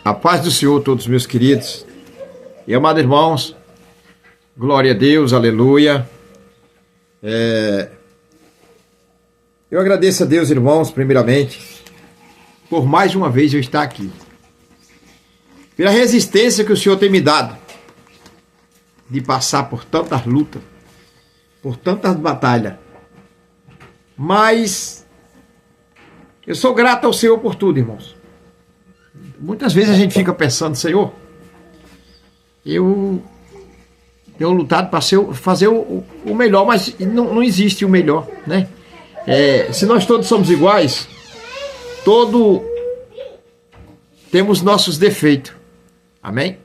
A paz do Senhor, todos meus queridos e amados irmãos, glória a Deus, aleluia. Eu agradeço a Deus, irmãos, primeiramente, por mais uma vez eu estar aqui, pela resistência que o Senhor tem me dado, de passar por tantas lutas, por tantas batalhas, mas eu sou grato ao Senhor por tudo, irmãos. Muitas vezes a gente fica pensando, Senhor, eu tenho lutado para fazer o melhor, mas não existe o melhor, né? Se nós todos somos iguais, todos temos nossos defeitos, amém?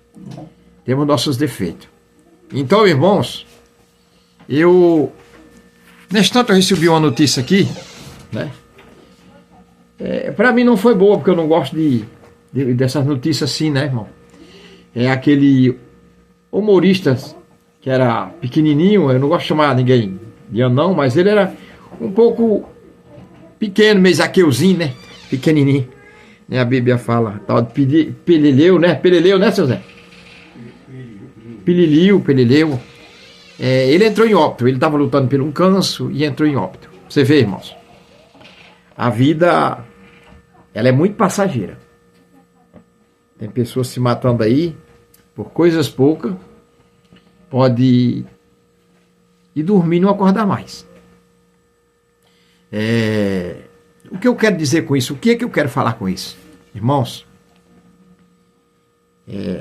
Temos nossos defeitos. Então, irmãos, nesse tanto eu recebi uma notícia aqui, né? Para mim não foi boa, porque eu não gosto dessas notícias assim, né, irmão? Aquele humorista que era pequenininho, eu não gosto de chamar ninguém de anão, mas ele era um pouco pequeno, meio Zaqueuzinho, né? Pequenininho. A Bíblia fala, tal de Peleleu, né? Peleleu, né, seu Zé? Peleleu. Ele entrou em óbito, ele estava lutando por um câncer e entrou em óbito. Você vê, irmãos, a vida, ela é muito passageira. Tem pessoas se matando aí por coisas poucas, pode ir dormir e não acordar mais. O que eu quero dizer com isso? O que é que eu quero falar com isso? Irmãos,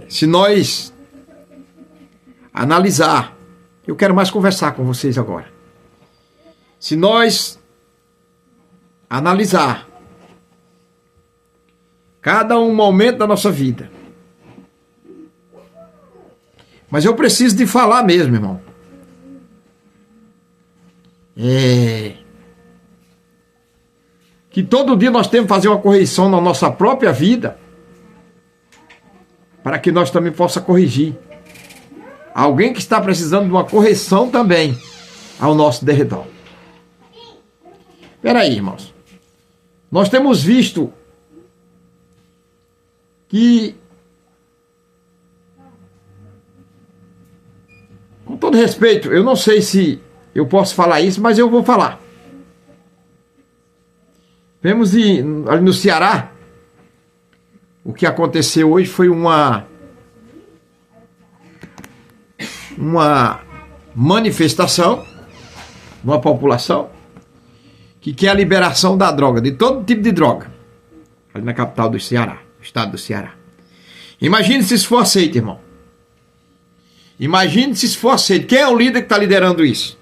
se nós analisar, eu quero mais conversar com vocês agora. Se nós analisar cada um momento da nossa vida, mas eu preciso de falar mesmo, irmão. Que todo dia nós temos que fazer uma correção na nossa própria vida, para que nós também possa corrigir alguém que está precisando de uma correção também ao nosso derredor. Espera aí, irmãos. Nós temos visto que, com todo respeito, eu não sei se eu posso falar isso, mas eu vou falar. Vemos ali no Ceará, o que aconteceu hoje foi uma manifestação de uma população que quer a liberação da droga, de todo tipo de droga, ali na capital do Ceará, estado do Ceará. Imagine se isso for aceito, irmão. Imagine se isso for aceito. Quem é o líder que está liderando isso?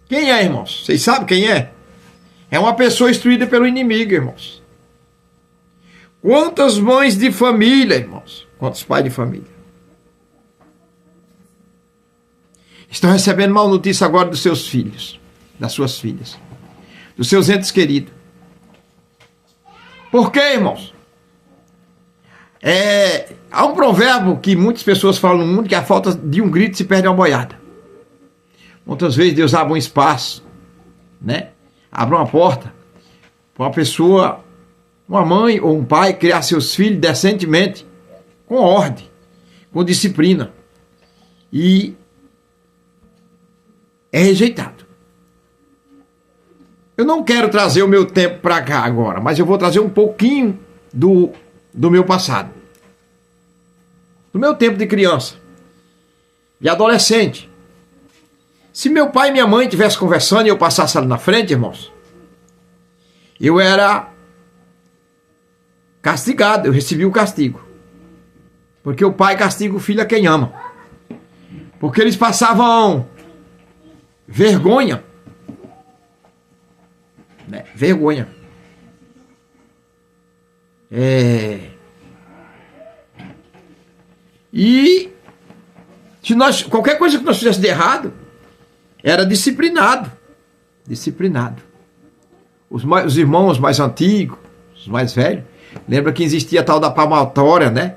Quem é, irmãos? Vocês sabem quem é? É uma pessoa instruída pelo inimigo, irmãos. Quantas mães de família, irmãos? Quantos pais de família estão recebendo mal notícia agora dos seus filhos, das suas filhas, dos seus entes queridos? Por quê, irmãos? Há um provérbio que muitas pessoas falam no mundo, que a falta de um grito se perde uma boiada. Muitas vezes Deus abre um espaço, né? Abre uma porta para uma pessoa, uma mãe ou um pai, criar seus filhos decentemente, com ordem, com disciplina. E é rejeitado. Eu não quero trazer o meu tempo para cá agora, mas eu vou trazer um pouquinho do meu passado. Do meu tempo de criança, de adolescente. Se meu pai e minha mãe estivessem conversando e eu passasse ali na frente, irmãos, eu era castigado, eu recebi o castigo. Porque o pai castiga o filho a quem ama. Porque eles passavam vergonha. Né? Vergonha. E se qualquer coisa que nós fizéssemos de errado, era disciplinado. Disciplinado. Os irmãos mais antigos, os mais velhos, lembra que existia a tal da palmatória, né?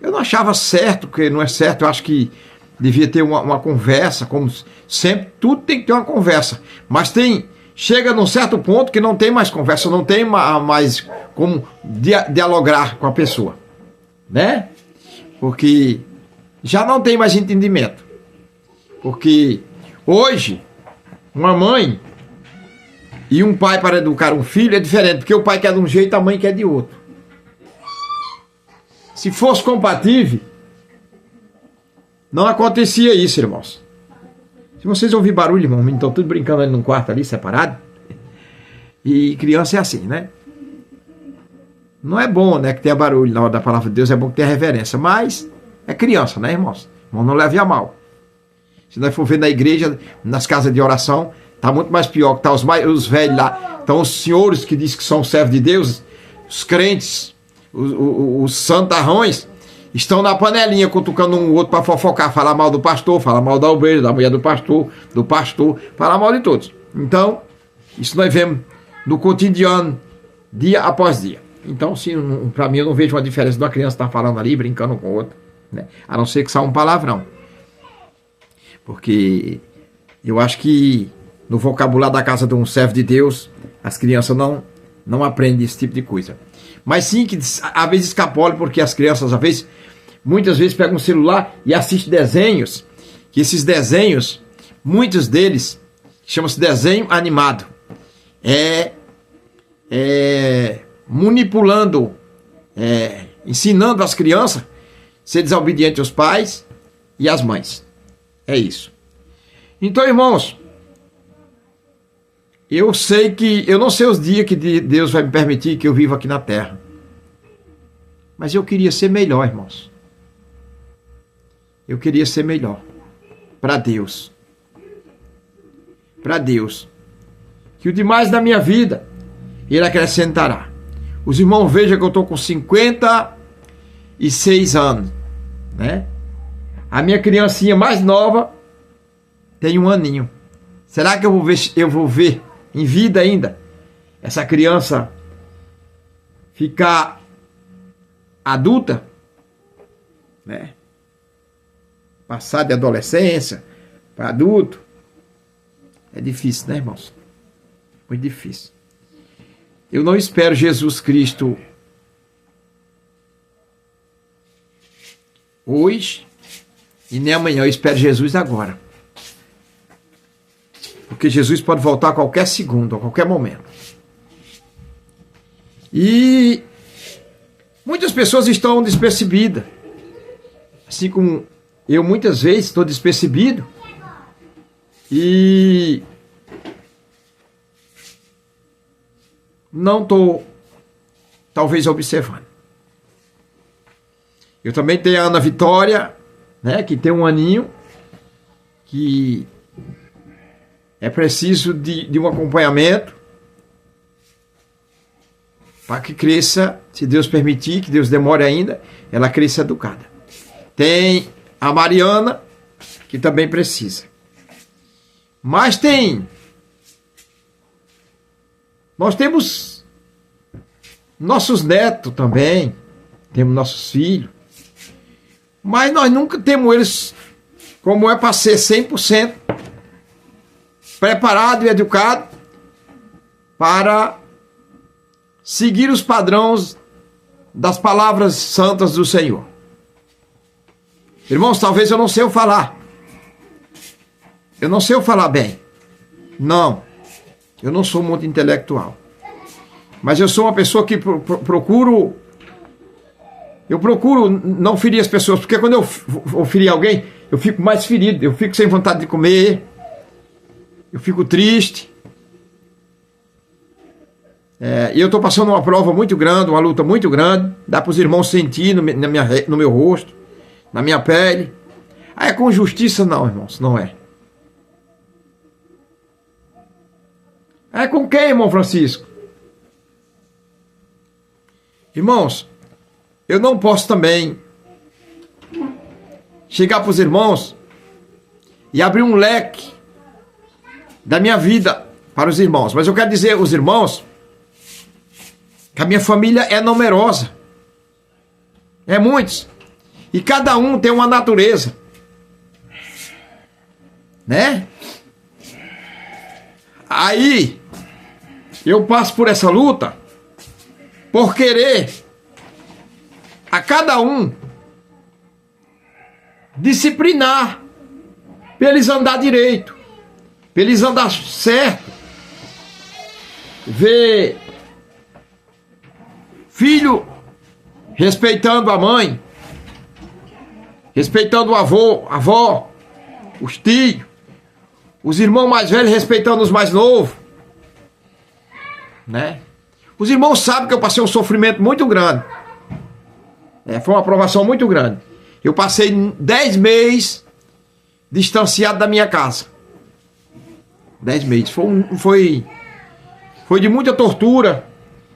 Eu não achava certo, porque não é certo, eu acho que devia ter uma conversa, como sempre, tudo tem que ter uma conversa. Mas tem chega num certo ponto que não tem mais conversa, não tem mais como dialogar com a pessoa, né? Porque já não tem mais entendimento. Porque hoje, uma mãe e um pai para educar um filho é diferente, porque o pai quer de um jeito, a mãe quer de outro. Se fosse compatível, não acontecia isso, irmãos. Se vocês ouvirem barulho, irmão, estão tudo brincando ali num quarto ali, separado. E criança é assim, né? Não é bom, né, que tenha barulho na hora da palavra de Deus, é bom que tenha reverência, mas é criança, né, irmãos? Irmão, não leve a mal. Se nós for ver na igreja, nas casas de oração, tá muito mais pior, que tá os velhos lá, estão os senhores que dizem que são servos de Deus, os crentes, os santarrões, estão na panelinha cutucando um outro para fofocar, falar mal do pastor, falar mal da ovelha, da mulher do pastor, falar mal de todos. Então, isso nós vemos no cotidiano, dia após dia. Então, para mim, eu não vejo uma diferença de uma criança estar falando ali, brincando com outra, né? A não ser que saia um palavrão. Porque eu acho que no vocabulário da casa de um servo de Deus, as crianças não aprendem esse tipo de coisa. Mas sim que às vezes escapole, porque as crianças, muitas vezes pegam um celular e assistem desenhos, que esses desenhos, muitos deles, chamam-se desenho animado. Manipulando, ensinando as crianças a ser desobedientes aos pais e às mães. É isso. Então, irmãos, eu não sei os dias que Deus vai me permitir que eu viva aqui na terra. Mas eu queria ser melhor, irmãos. Eu queria ser melhor. Para Deus. Para Deus. Que o demais da minha vida, Ele acrescentará. Os irmãos vejam que eu estou com 56 anos, né? A minha criancinha mais nova tem 1 aninho. Será que eu vou ver em vida ainda essa criança ficar adulta, né? Passar de adolescência para adulto? É difícil, né, irmãos? Muito difícil. Eu não espero Jesus Cristo hoje e nem amanhã. Eu espero Jesus agora. Porque Jesus pode voltar a qualquer segundo, a qualquer momento. E muitas pessoas estão despercebidas. Assim como eu muitas vezes estou despercebido. E não estou, talvez, observando. Eu também tenho a Ana Vitória, né, que tem 1 aninho, que é preciso de um acompanhamento para que cresça, se Deus permitir, que Deus demore ainda, ela cresça educada. Tem a Mariana, que também precisa. Mas nós temos nossos netos também, temos nossos filhos, mas nós nunca temos eles como é para ser 100% preparado e educado para seguir os padrões das palavras santas do Senhor. Irmãos, talvez eu não sei o falar. Eu não sei o falar bem. Não. Eu não sou muito intelectual. Mas eu sou uma pessoa que procuro não ferir as pessoas. Porque quando eu ferir alguém, eu fico mais ferido. Eu fico sem vontade de comer. Eu fico triste. E eu estou passando uma prova muito grande, uma luta muito grande. Dá para os irmãos sentir no meu rosto, na minha pele. É com justiça? Não, irmãos, não é. É com quem, irmão Francisco? Irmãos, eu não posso também chegar para os irmãos e abrir um leque da minha vida para os irmãos. Mas eu quero dizer aos irmãos que a minha família é numerosa. É muitos. E cada um tem uma natureza. Né? Aí, eu passo por essa luta por querer a cada um disciplinar para eles andar direito, para eles andar certo. Ver filho respeitando a mãe, respeitando o avô, a avó, os tios, os irmãos mais velhos respeitando os mais novos, né? Os irmãos sabem que eu passei um sofrimento muito grande. Foi uma provação muito grande. Eu passei 10 meses distanciado da minha casa. 10 meses. Foi de muita tortura,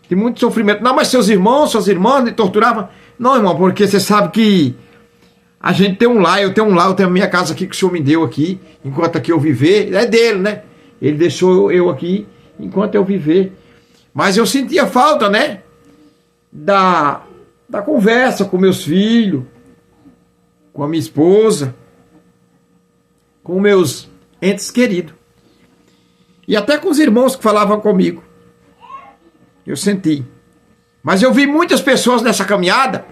de muito sofrimento. Não, mas seus irmãos, suas irmãs me torturavam. Não, irmão, porque você sabe que a gente tem um lar, eu tenho a minha casa aqui que o Senhor me deu aqui, enquanto aqui eu viver, é dele, né? Ele deixou eu aqui enquanto eu viver. Mas eu sentia falta, né? Da conversa com meus filhos, com a minha esposa, com meus entes queridos. E até com os irmãos que falavam comigo. Eu senti. Mas eu vi muitas pessoas nessa caminhada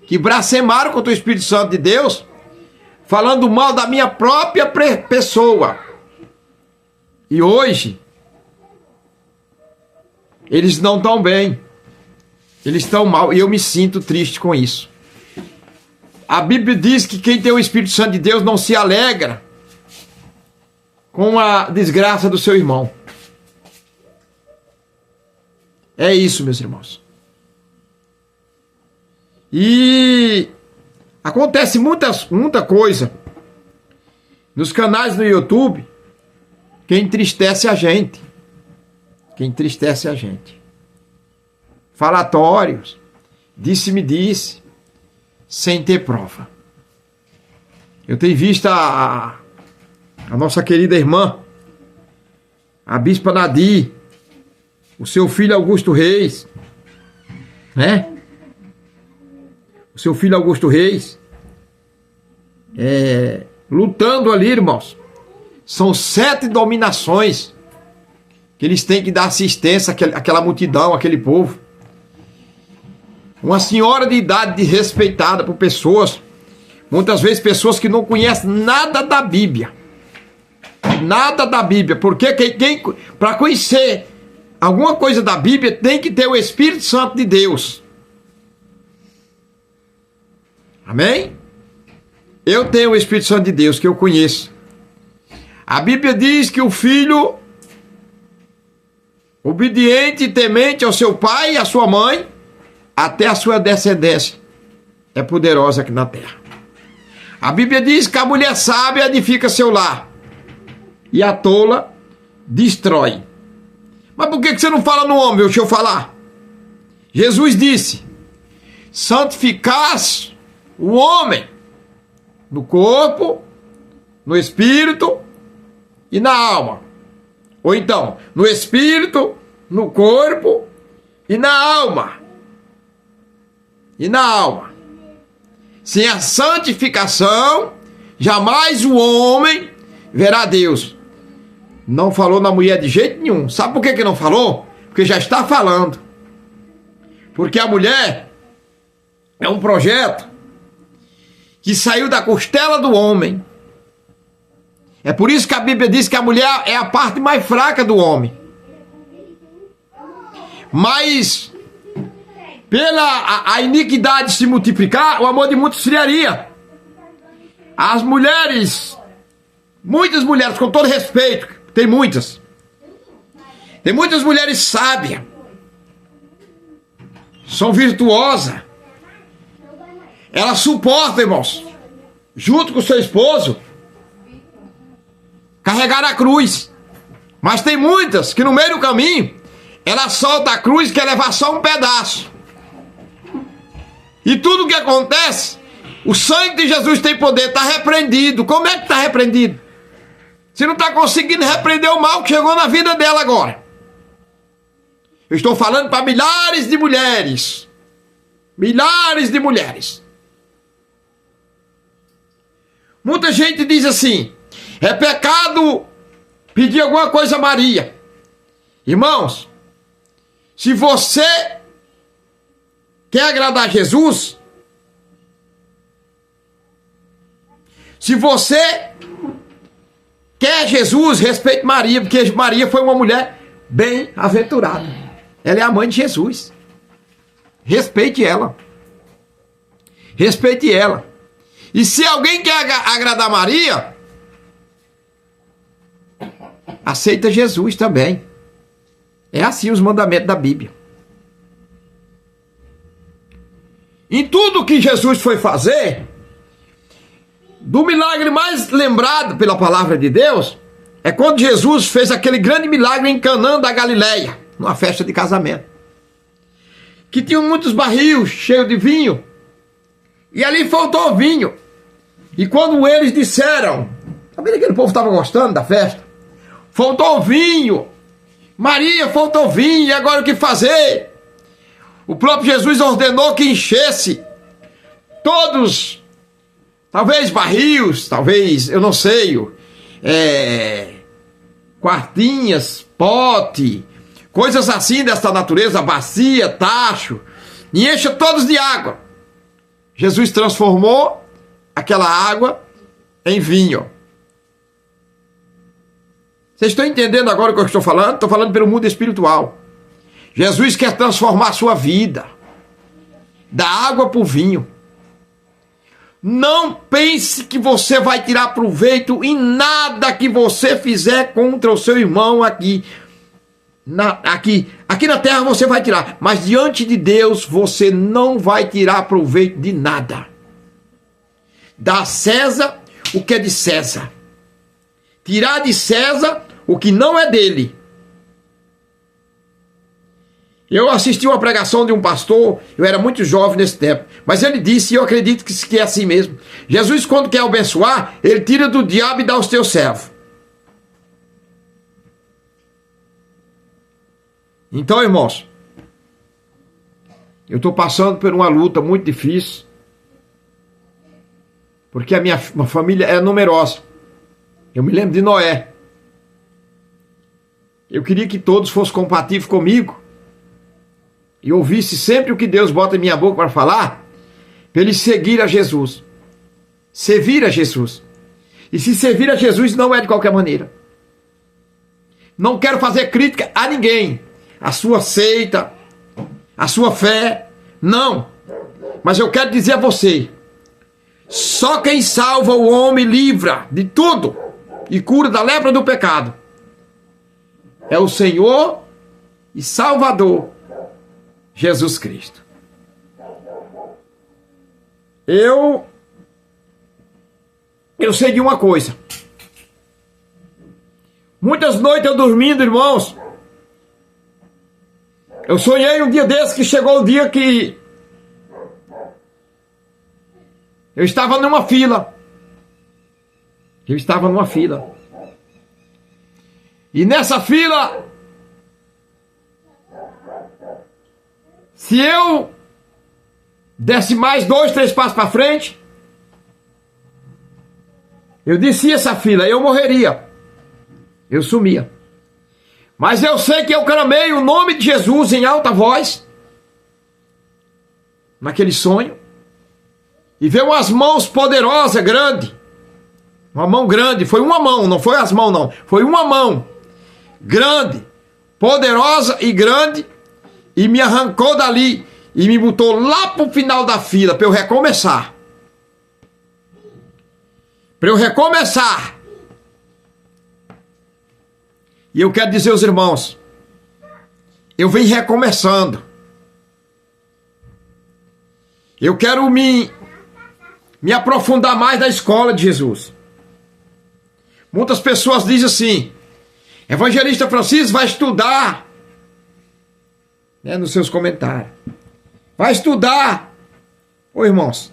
que blasfemaram contra o Espírito Santo de Deus, falando mal da minha própria pessoa. E hoje, eles não estão bem. Eles estão mal. E eu me sinto triste com isso. A Bíblia diz que quem tem o Espírito Santo de Deus não se alegra com a desgraça do seu irmão. É isso, meus irmãos. E acontece muita coisa nos canais do YouTube que entristece a gente. Que entristece a gente. Falatórios, disse-me disse, sem ter prova. Eu tenho visto a nossa querida irmã, a Bispa Nadir, o seu filho Augusto Reis, né? O seu filho Augusto Reis, lutando ali, irmãos. São 7 dominações que eles têm que dar assistência àquela multidão, àquele povo. Uma senhora de idade desrespeitada por pessoas, muitas vezes pessoas que não conhecem nada da Bíblia. Nada da Bíblia, porque para conhecer alguma coisa da Bíblia tem que ter o Espírito Santo de Deus. Amém? Eu tenho o Espírito Santo de Deus, que eu conheço. A Bíblia diz que o filho obediente e temente ao seu pai e à sua mãe, até a sua descendência é poderosa aqui na terra. A Bíblia diz que a mulher sábia edifica seu lar e a tola destrói. Mas por que você não fala no homem? Deixa eu falar. Jesus disse: santificasse o homem no corpo, no espírito e na alma. Ou então, no espírito, no corpo e na alma. E na alma. Sem a santificação, jamais o homem verá Deus. Não falou na mulher de jeito nenhum. Sabe por que não falou? Porque já está falando. Porque a mulher é um projeto que saiu da costela do homem. É por isso que a Bíblia diz que a mulher é a parte mais fraca do homem. Mas, pela a iniquidade se multiplicar, o amor de muitos esfriaria. As mulheres, muitas mulheres, com todo respeito, tem muitas mulheres sábias, são virtuosas, elas suportam, irmãos, junto com o seu esposo, carregar a cruz. Mas tem muitas que no meio do caminho ela solta a cruz e quer levar só um pedaço. E tudo que acontece, o sangue de Jesus tem poder, está repreendido. Como é que está repreendido? Você não está conseguindo repreender o mal que chegou na vida dela agora. Eu estou falando para milhares de mulheres. Milhares de mulheres. Muita gente diz assim: é pecado pedir alguma coisa a Maria. Irmãos, se você quer agradar a Jesus, se você quer Jesus, respeite Maria, porque Maria foi uma mulher bem-aventurada. Ela é a mãe de Jesus. Respeite ela. Respeite ela. E se alguém quer agradar Maria, aceita Jesus também. É assim os mandamentos da Bíblia. Em tudo que Jesus foi fazer, do milagre mais lembrado pela palavra de Deus, é quando Jesus fez aquele grande milagre em Canaã da Galileia, numa festa de casamento. Que tinham muitos barris cheios de vinho, e ali faltou vinho. E quando eles disseram, tá vendo que aquele povo estava gostando da festa? Faltou vinho. Maria, faltou vinho, e agora o que fazer? O próprio Jesus ordenou que enchesse todos, talvez barris, talvez, eu não sei, quartinhas, pote, coisas assim desta natureza, bacia, tacho, e encha todos de água. Jesus transformou aquela água em vinho. Vocês estão entendendo agora o que eu estou falando? Estou falando pelo mundo espiritual. Jesus quer transformar a sua vida, da água para o vinho. Não pense que você vai tirar proveito em nada que você fizer contra o seu irmão aqui. Aqui na terra você vai tirar, mas diante de Deus você não vai tirar proveito de nada. Dá a César o que é de César. Tirar de César o que não é dele. Eu assisti uma pregação de um pastor, eu era muito jovem nesse tempo, mas ele disse, e eu acredito que é assim mesmo: Jesus, quando quer abençoar, ele tira do diabo e dá aos teus servos. Então, irmãos, eu estou passando por uma luta muito difícil, porque a minha família é numerosa. Eu me lembro de Noé. Eu queria que todos fossem compatíveis comigo e ouvisse sempre o que Deus bota em minha boca para falar, para eles seguir a Jesus. Servir a Jesus. E se servir a Jesus não é de qualquer maneira. Não quero fazer crítica a ninguém, a sua seita, a sua fé, não. Mas eu quero dizer a você, só quem salva o homem livra de tudo e cura da lepra do pecado é o Senhor e Salvador Jesus Cristo. Eu sei de uma coisa. Muitas noites eu dormindo, irmãos, eu sonhei um dia desse que chegou o dia que eu estava numa fila. Eu estava numa fila. E nessa fila, se eu desse mais 2, 3 passos para frente, eu descia essa fila, eu morreria. Eu sumia. Mas eu sei que eu clamei o nome de Jesus em alta voz, naquele sonho, e veio umas mãos poderosas, grandes. Uma mão grande, foi uma mão, não foi as mãos não, foi uma mão grande, poderosa e grande, e me arrancou dali e me botou lá para o final da fila para eu recomeçar. Para eu recomeçar. E eu quero dizer aos irmãos, eu venho recomeçando. Eu quero me aprofundar mais na escola de Jesus. Muitas pessoas dizem assim: Evangelista Francisco vai estudar, né, nos seus comentários. Vai estudar. Ô irmãos,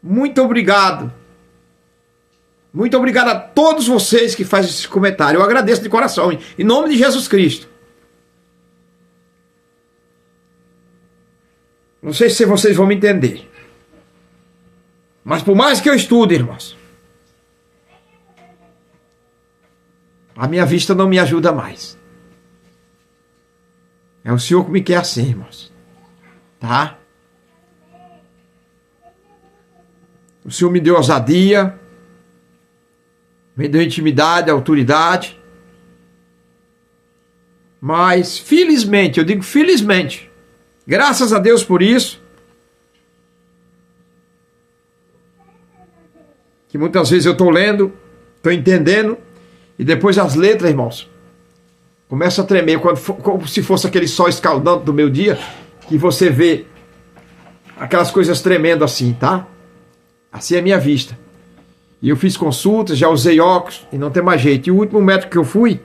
muito obrigado. Muito obrigado a todos vocês que fazem esse comentário. Eu agradeço de coração, em nome de Jesus Cristo. Não sei se vocês vão me entender. Mas por mais que eu estude, irmãos, a minha vista não me ajuda mais. É o Senhor que me quer assim, irmãos. Tá? O Senhor me deu ousadia, me deu intimidade, autoridade. Mas, felizmente, eu digo felizmente, graças a Deus por isso, que muitas vezes eu estou lendo, estou entendendo, e depois as letras, irmãos, começam a tremer, como se fosse aquele sol escaldante do meu dia, que você vê aquelas coisas tremendo assim, tá? Assim é a minha vista. E eu fiz consultas, já usei óculos, e não tem mais jeito. E o último médico que eu fui,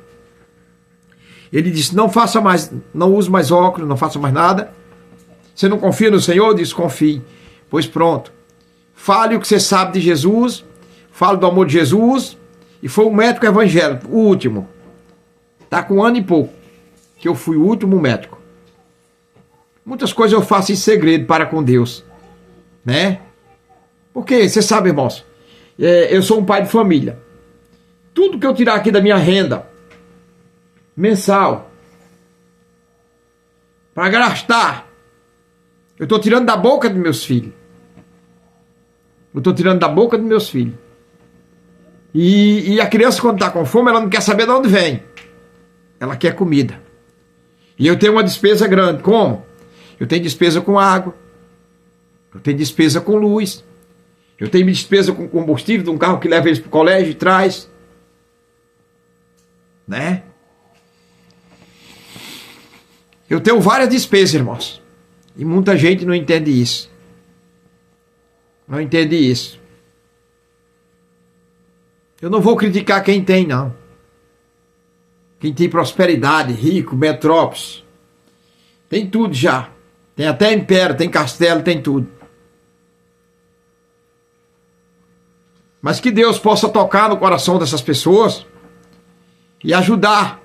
ele disse, não faça mais, não use mais óculos, não faça mais nada. Você não confia no Senhor? Eu disse, confie. Pois pronto. Fale o que você sabe de Jesus, fale do amor de Jesus, e foi o médico evangélico, o último. Tá com 1 ano e pouco, que eu fui o último médico. Muitas coisas eu faço em segredo para com Deus, né? Porque, você sabe, irmãos, eu sou um pai de família. Tudo que eu tirar aqui da minha renda mensal para gastar, eu estou tirando da boca dos meus filhos. Eu estou tirando da boca dos meus filhos. E a criança, quando está com fome, ela não quer saber de onde vem. Ela quer comida. E eu tenho uma despesa grande. Como? Eu tenho despesa com água. Eu tenho despesa com luz. Eu tenho despesa com combustível de um carro que leva eles para o colégio e traz. Né? Eu tenho várias despesas, irmãos. E muita gente não entende isso. Não entende isso. Eu não vou criticar quem tem, não. Quem tem prosperidade, rico, metrópoles. Tem tudo já. Tem até império, tem castelo, tem tudo. Mas que Deus possa tocar no coração dessas pessoas e ajudar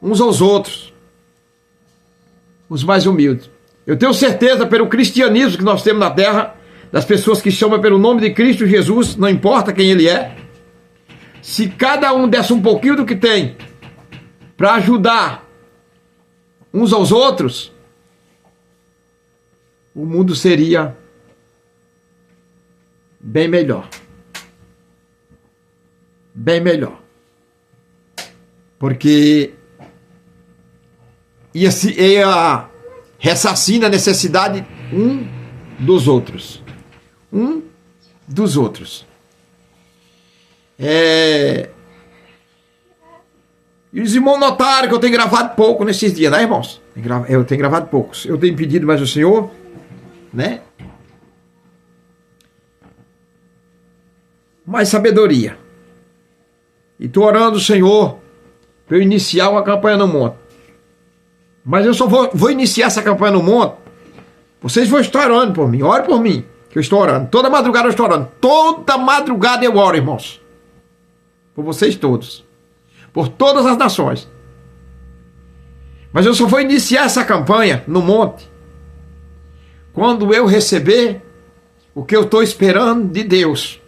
uns aos outros, os mais humildes. Eu tenho certeza, pelo cristianismo que nós temos na terra, das pessoas que chamam pelo nome de Cristo Jesus, não importa quem ele é, se cada um desse um pouquinho do que tem para ajudar uns aos outros, o mundo seria bem melhor. Bem melhor. Porque ia ressarcir a necessidade um dos outros. Um dos outros. E os irmãos notaram que eu tenho gravado pouco nesses dias, né, irmãos? Eu tenho gravado poucos. Eu tenho pedido mais ao Senhor, né? Mais sabedoria. E estou orando ao Senhor para eu iniciar uma campanha no monte. Mas eu só vou iniciar essa campanha no monte. Vocês vão estar orando por mim. Ore por mim, que eu estou orando. Toda madrugada eu estou orando. Toda madrugada eu oro, irmãos. Por vocês todos. Por todas as nações. Mas eu só vou iniciar essa campanha no monte quando eu receber o que eu estou esperando de Deus.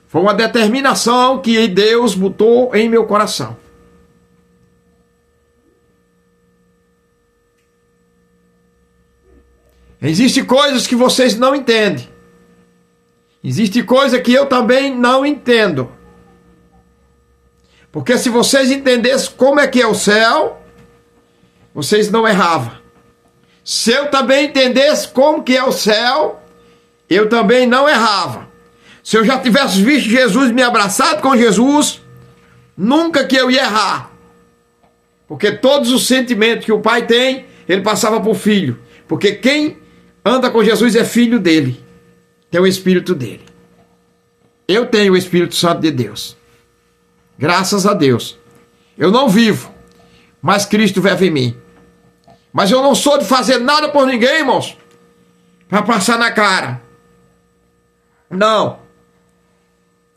Foi uma determinação que Deus botou em meu coração. Existem coisas que vocês não entendem. Existe coisa que eu também não entendo. Porque se vocês entendessem como é que é o céu, vocês não erravam. Se eu também entendesse como que é o céu, eu também não errava. Se eu já tivesse visto Jesus, me abraçado com Jesus, nunca que eu ia errar. Porque todos os sentimentos que o pai tem, ele passava para o filho. Porque quem anda com Jesus é filho dele. Tem o Espírito dele. Eu tenho o Espírito Santo de Deus. Graças a Deus. Eu não vivo, mas Cristo vive em mim. Mas eu não sou de fazer nada por ninguém, irmãos, para passar na cara. Não.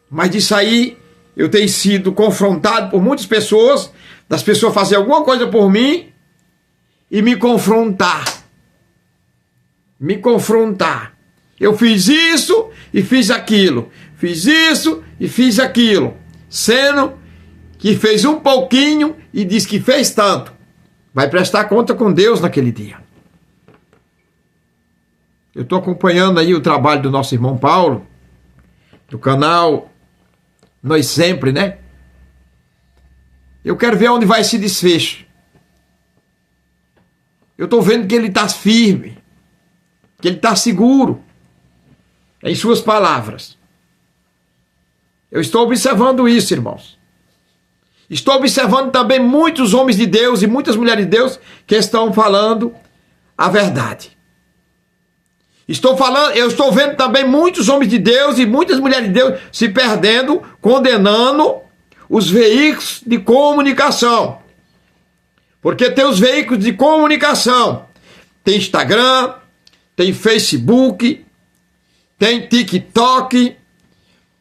Mas disso aí, eu tenho sido confrontado por muitas pessoas, das pessoas fazerem alguma coisa por mim e me confrontar. Me confrontar. Eu fiz isso e fiz aquilo. Fiz isso e fiz aquilo. Sendo que fez um pouquinho e diz que fez tanto. vai prestar conta com Deus naquele dia. Eu estou acompanhando aí o trabalho do nosso irmão Paulo, do canal Nós Sempre, né? Eu quero ver onde vai esse desfecho. Eu estou vendo que ele está firme, que ele está seguro em suas palavras. Eu estou observando isso, irmãos. Estou observando também muitos homens de Deus e muitas mulheres de Deus que estão falando a verdade. Eu estou vendo também muitos homens de Deus e muitas mulheres de Deus se perdendo, condenando os veículos de comunicação. Porque tem os veículos de comunicação. Tem Instagram, tem Facebook, tem TikTok,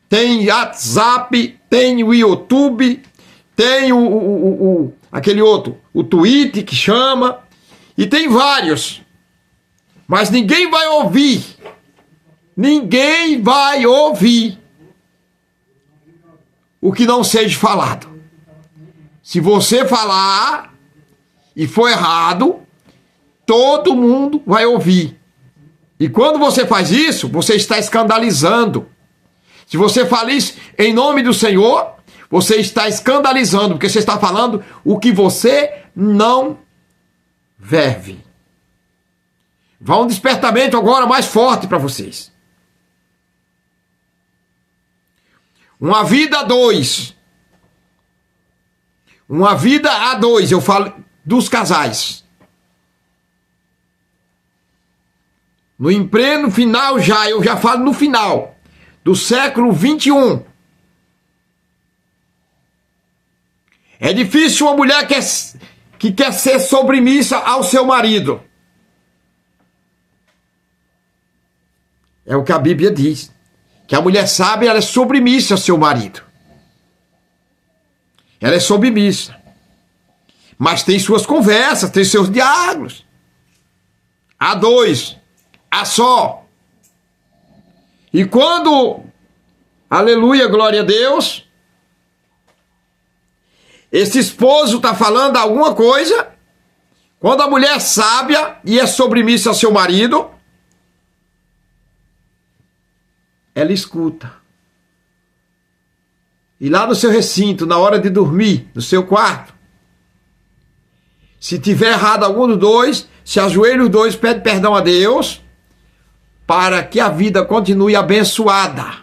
tem WhatsApp, tem o YouTube, tem aquele outro, o Twitter que chama, e tem vários. Mas ninguém vai ouvir. Ninguém vai ouvir o que não seja falado. Se você falar e for errado, todo mundo vai ouvir. E quando você faz isso, você está escandalizando. Se você fala isso em nome do Senhor, você está escandalizando, porque você está falando o que você não verve. Vai um despertamento agora mais forte para vocês. Uma vida a dois. Uma vida a dois, eu falo dos casais. No emprego final eu já falo no final do século 21. É difícil uma mulher que quer ser submissa ao seu marido. É o que a Bíblia diz. Que a mulher sábia, ela é submissa ao seu marido. Ela é submissa. Mas tem suas conversas, tem seus diálogos. A dois, a só. E quando, aleluia, glória a Deus, esse esposo está falando alguma coisa, quando a mulher é sábia e é submissa ao seu marido, ela escuta. E lá no seu recinto, na hora de dormir, no seu quarto, se tiver errado algum dos dois, se ajoelha os dois, pede perdão a Deus, para que a vida continue abençoada.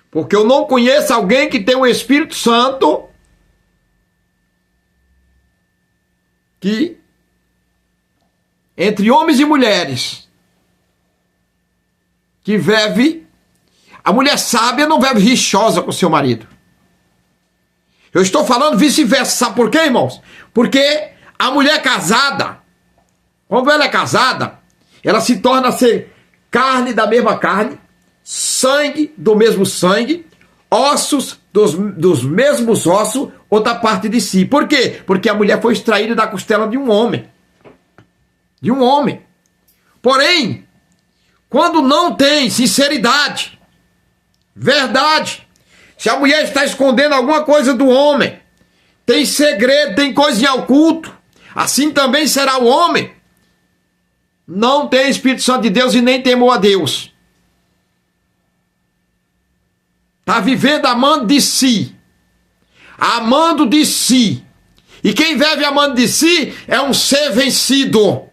Porque eu não conheço alguém que tem o Espírito Santo que, entre homens e mulheres, que vive, a mulher sábia não vive rixosa com seu marido. Eu estou falando vice-versa. Sabe por quê, irmãos? Porque a mulher casada, quando ela é casada, ela se torna a ser carne da mesma carne, sangue do mesmo sangue, ossos dos mesmos ossos, outra parte de si. Por quê? Porque a mulher foi extraída da costela de um homem. De um homem. Porém, quando não tem sinceridade, verdade, se a mulher está escondendo alguma coisa do homem, tem segredo, tem coisa em oculto, assim também será o homem. Não tem Espírito Santo de Deus e nem temor a Deus. Está vivendo amando de si. Amando de si. E quem vive amando de si é um ser vencido.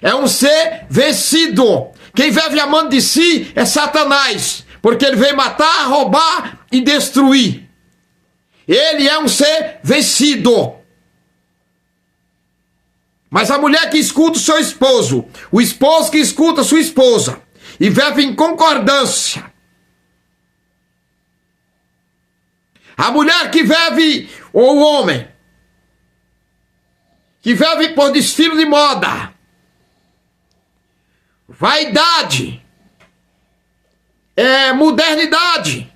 É um ser vencido. Quem vive amando de si é Satanás. Porque ele veio matar, roubar e destruir. Ele é um ser vencido. Mas a mulher que escuta o seu esposo, o esposo que escuta a sua esposa, e vive em concordância. A mulher que vive, ou o homem, que vive por desfile de moda, vaidade, modernidade,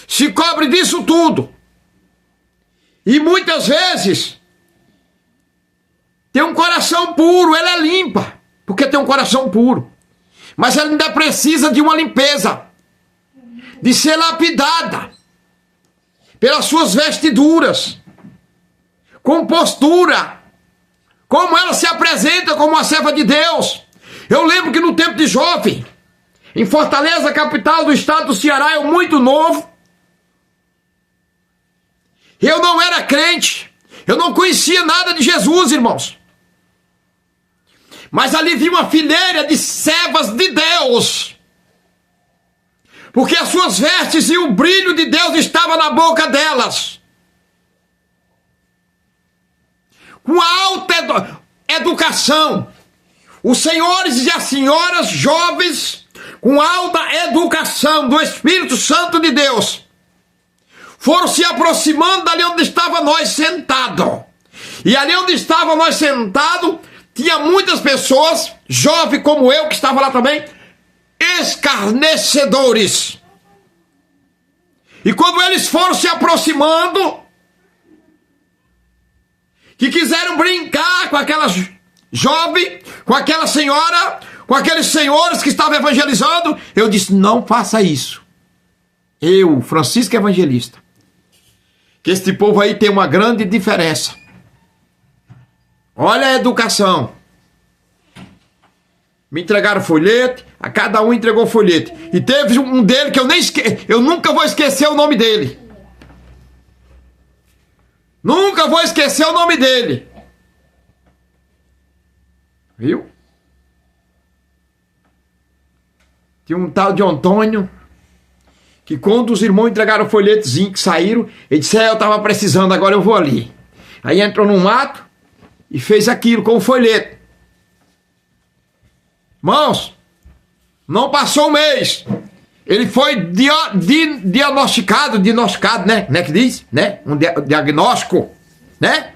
se cobre disso tudo. E muitas vezes tem um coração puro, ela é limpa, porque tem um coração puro. Mas ela ainda precisa de uma limpeza, de ser lapidada pelas suas vestiduras, com postura, como ela se apresenta como uma serva de Deus. Eu lembro que no tempo de jovem, em Fortaleza, capital do estado do Ceará, eu muito novo, eu não era crente, eu não conhecia nada de Jesus, irmãos. Mas ali vi uma fileira de servas de Deus, porque as suas vestes e o brilho de Deus estava na boca delas. Com alta educação, os senhores e as senhoras jovens, com alta educação do Espírito Santo de Deus, foram se aproximando dali onde estava nós sentado. E ali onde estava nós sentado, tinha muitas pessoas, jovens como eu, que estava lá também, escarnecedores. E quando eles foram se aproximando, que quiseram brincar com aquelas jovem, com aquela senhora, com aqueles senhores que estavam evangelizando, eu disse, não faça isso. Eu, Francisco Evangelista, que este povo aí tem uma grande diferença. Olha a educação. Me entregaram folhete, a cada um entregou folhete. E teve um dele que eu nunca vou esquecer o nome dele. Nunca vou esquecer o nome dele. Viu? Tinha um tal de Antônio, que quando os irmãos entregaram o folhetezinho que saíram, ele disse, eu estava precisando, agora eu vou ali. Aí entrou no mato e fez aquilo com o folheto. Irmãos, não passou um mês, ele foi diagnosticado, né, que diz, né, um diagnóstico, né,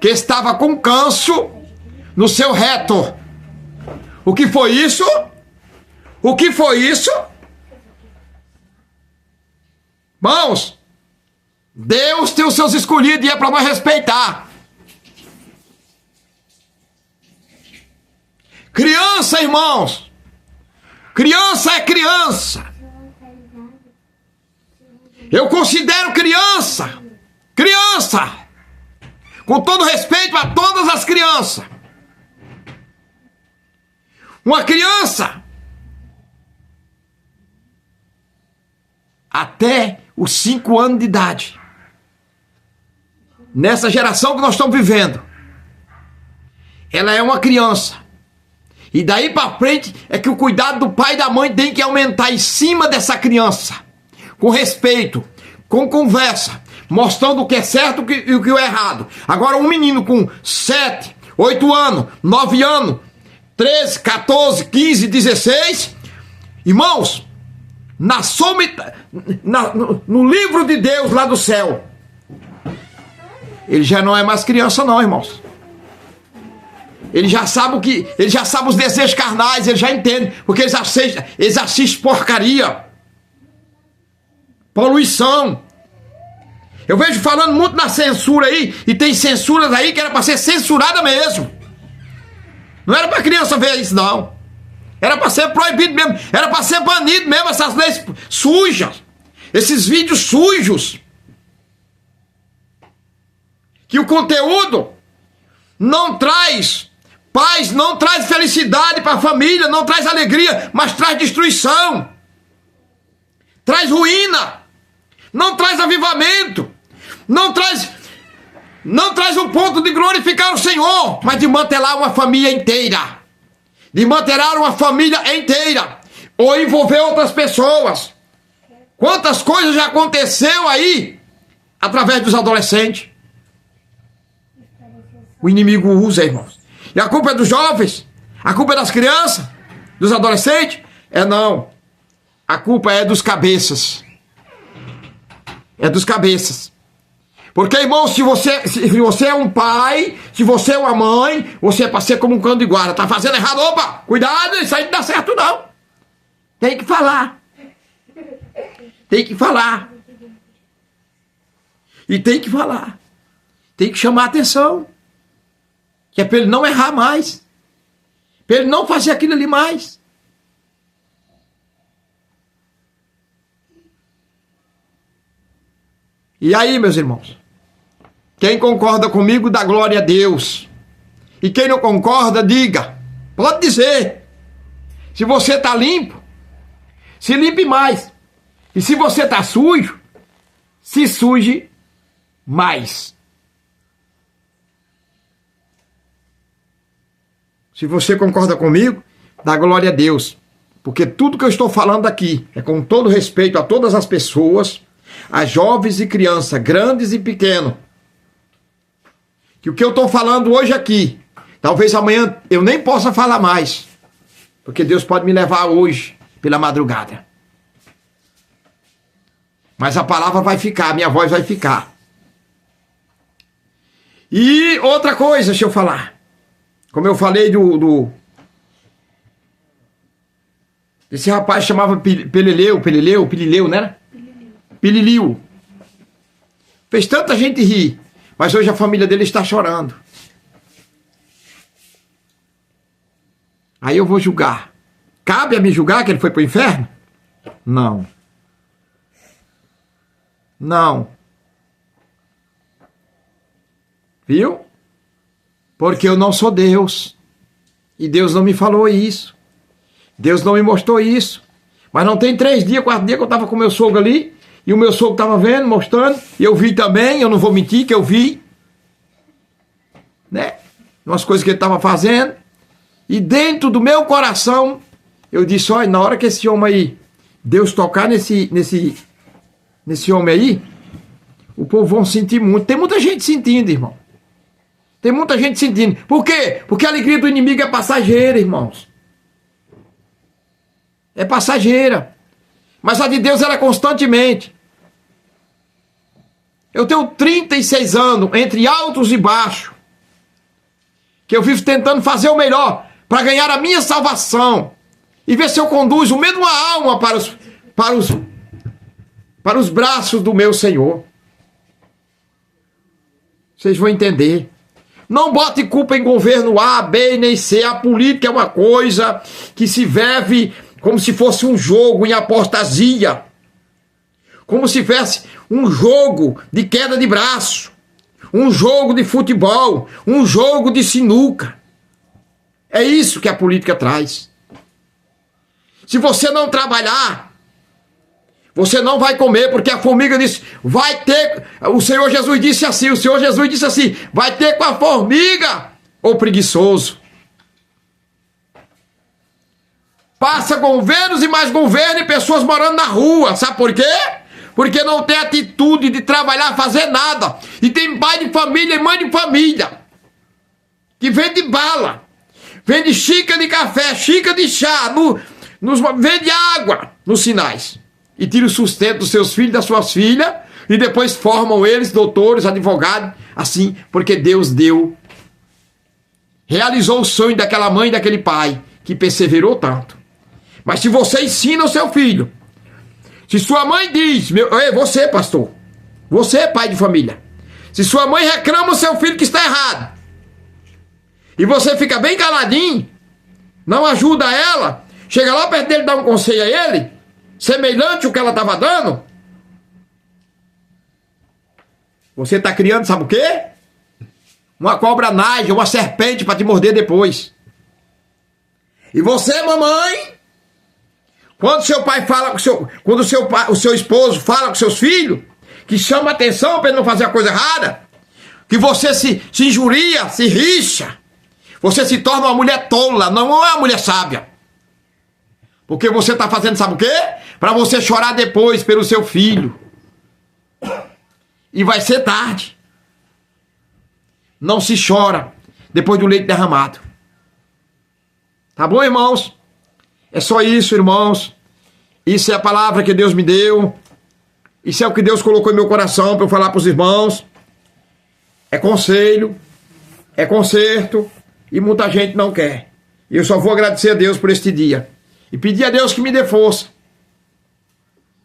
que estava com câncer no seu reto. O que foi isso? O que foi isso? Irmãos, Deus tem os seus escolhidos e é para nós respeitar. Criança, irmãos, criança é criança. Eu considero criança, com todo respeito a todas as crianças. Uma criança até os 5 anos de idade, nessa geração que nós estamos vivendo, ela é uma criança. E daí para frente é que o cuidado do pai e da mãe tem que aumentar em cima dessa criança, com respeito, com conversa, mostrando o que é certo e o que é errado. Agora um menino com 7, 8 anos, 9 anos, 13, 14, 15, 16, irmãos, no livro de Deus lá do céu, ele já não é mais criança não, irmãos. Ele já sabe os desejos carnais, ele já entende, porque eles assistem porcaria, poluição. Eu vejo falando muito na censura aí, e tem censuras aí que era para ser censurada mesmo. Não era para criança ver isso não. Era para ser proibido mesmo, era para ser banido mesmo, essas leis sujas, esses vídeos sujos, que o conteúdo não traz paz, não traz felicidade para a família, não traz alegria, mas traz destruição, traz ruína, não traz avivamento, não traz um ponto de glorificar o Senhor, mas de mantelar uma família inteira, ou envolver outras pessoas. Quantas coisas já aconteceu aí, através dos adolescentes. O inimigo usa, irmãos. E a culpa é dos jovens? A culpa é das crianças? Dos adolescentes? Não. A culpa é dos cabeças. É dos cabeças. Porque, irmão, se você é um pai, se você é uma mãe, você é para ser como um cão de guarda. Tá fazendo errado, opa, cuidado, isso aí não dá certo não. Tem que falar. Tem que falar. E tem que falar. Tem que chamar a atenção. Que é para ele não errar mais. Para ele não fazer aquilo ali mais. E aí, meus irmãos? Quem concorda comigo, dá glória a Deus. E quem não concorda, diga. Pode dizer. Se você está limpo, se limpe mais. E se você está sujo, se suje mais. Se você concorda comigo, dá glória a Deus. Porque tudo que eu estou falando aqui é com todo respeito a todas as pessoas, a jovens e crianças, grandes e pequenos. Que o que eu estou falando hoje aqui, talvez amanhã eu nem possa falar mais. Porque Deus pode me levar hoje, pela madrugada. Mas a palavra vai ficar, a minha voz vai ficar. E outra coisa, deixa eu falar. Como eu falei esse rapaz chamava Pilileu, né? Pililiu. Fez tanta gente rir, mas hoje a família dele está chorando. Aí eu vou julgar. Cabe a me julgar que ele foi para o inferno? Não. Não. Viu? Porque eu não sou Deus. E Deus não me falou isso. Deus não me mostrou isso. Mas não tem 3 dias, 4 dias que eu estava com meu sogro ali. E o meu sogro estava vendo, mostrando. E eu vi também, eu não vou mentir que eu vi. Né? Umas coisas que ele estava fazendo. E dentro do meu coração, eu disse, olha, na hora que esse homem aí, Deus tocar nesse homem aí, o povo vão sentir muito. Tem muita gente sentindo, irmão. Tem muita gente sentindo. Por quê? Porque a alegria do inimigo é passageira, irmãos. É passageira. Mas a de Deus, ela é constantemente. Eu tenho 36 anos, entre altos e baixos, que eu vivo tentando fazer o melhor para ganhar a minha salvação. E ver se eu conduzo o mesmo alma para os braços do meu Senhor. Vocês vão entender. Não bote culpa em governo A, B, nem C. A política é uma coisa que se vive como se fosse um jogo em apostasia. Como se fosse um jogo de queda de braço. Um jogo de futebol. Um jogo de sinuca. É isso que a política traz. Se você não trabalhar, você não vai comer, porque a formiga disse, vai ter, o Senhor Jesus disse assim, vai ter com a formiga, ô preguiçoso. Passa governos e mais governo e pessoas morando na rua, sabe por quê? Porque não tem atitude de trabalhar, fazer nada. E tem pai de família e mãe de família, que vende bala, vende xícara de café, xícara de chá, vende água nos sinais. E tira o sustento dos seus filhos, das suas filhas, e depois formam eles, doutores, advogados, assim, porque Deus deu. Realizou o sonho daquela mãe e daquele pai, que perseverou tanto. Mas se você ensina o seu filho, se sua mãe diz, você pastor, você pai de família, se sua mãe reclama o seu filho que está errado, e você fica bem caladinho, não ajuda ela, chega lá perto dele e dá um conselho a ele, semelhante ao que ela estava dando, você está criando, sabe o quê? Uma cobra naja, uma serpente para te morder depois. E você, mamãe, quando seu pai fala com quando o seu esposo fala com seus filhos, que chama atenção para ele não fazer a coisa errada, que você se injuria, se rixa, você se torna uma mulher tola, não é uma mulher sábia. Porque você está fazendo, sabe o quê? Para você chorar depois pelo seu filho. E vai ser tarde. Não se chora depois do leite derramado. Tá bom, irmãos? É só isso, irmãos. Isso é a palavra que Deus me deu. Isso é o que Deus colocou em meu coração para eu falar para os irmãos. É conselho, é conserto, e muita gente não quer. E eu só vou agradecer a Deus por este dia. E pedir a Deus que me dê força.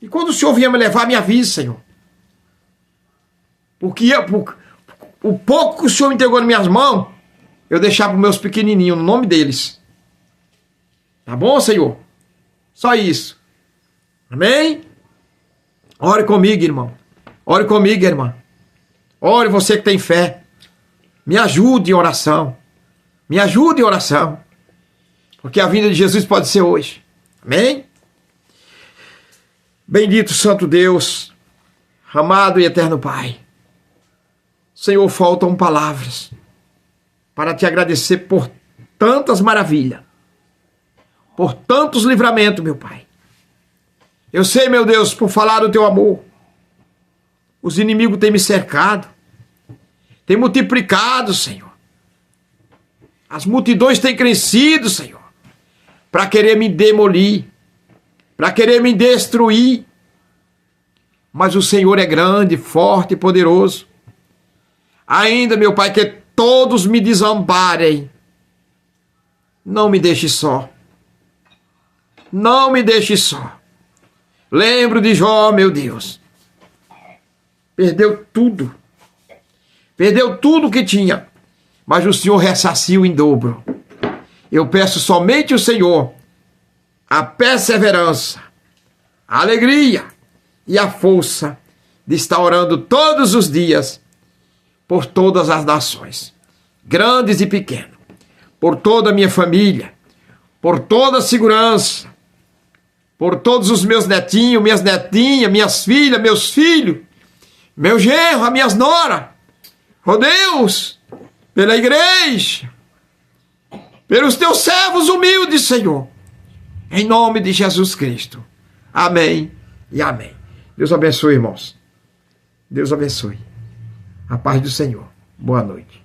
E quando o Senhor vier me levar, me avise, Senhor. Porque o pouco que o Senhor me entregou nas minhas mãos, eu deixar para os meus pequenininhos, no nome deles. Tá bom, Senhor? Só isso. Amém? Ore comigo, irmão. Ore comigo, irmã. Ore você que tem fé. Me ajude em oração. Me ajude em oração. Porque a vinda de Jesus pode ser hoje. Amém? Bendito Santo Deus, amado e eterno Pai. Senhor, faltam palavras para te agradecer por tantas maravilhas, por tantos livramentos, meu Pai. Eu sei, meu Deus, por falar do teu amor, os inimigos têm me cercado, têm multiplicado, Senhor. As multidões têm crescido, Senhor, para querer me demolir, para querer me destruir. Mas o Senhor é grande, forte e poderoso. Ainda, meu Pai, que todos me desamparem. Não me deixe só. Não me deixe só. Lembro de Jó, meu Deus. Perdeu tudo. Perdeu tudo que tinha. Mas o Senhor ressarciu em dobro. Eu peço somente ao Senhor a perseverança, a alegria e a força de estar orando todos os dias por todas as nações, grandes e pequenas, por toda a minha família, por toda a segurança, por todos os meus netinhos, minhas netinhas, minhas filhas, meus filhos, meu genro, as minhas noras. Oh Deus, pela igreja, pelos teus servos humildes, Senhor, em nome de Jesus Cristo. Amém e amém. Deus abençoe, irmãos. Deus abençoe. A paz do Senhor. Boa noite.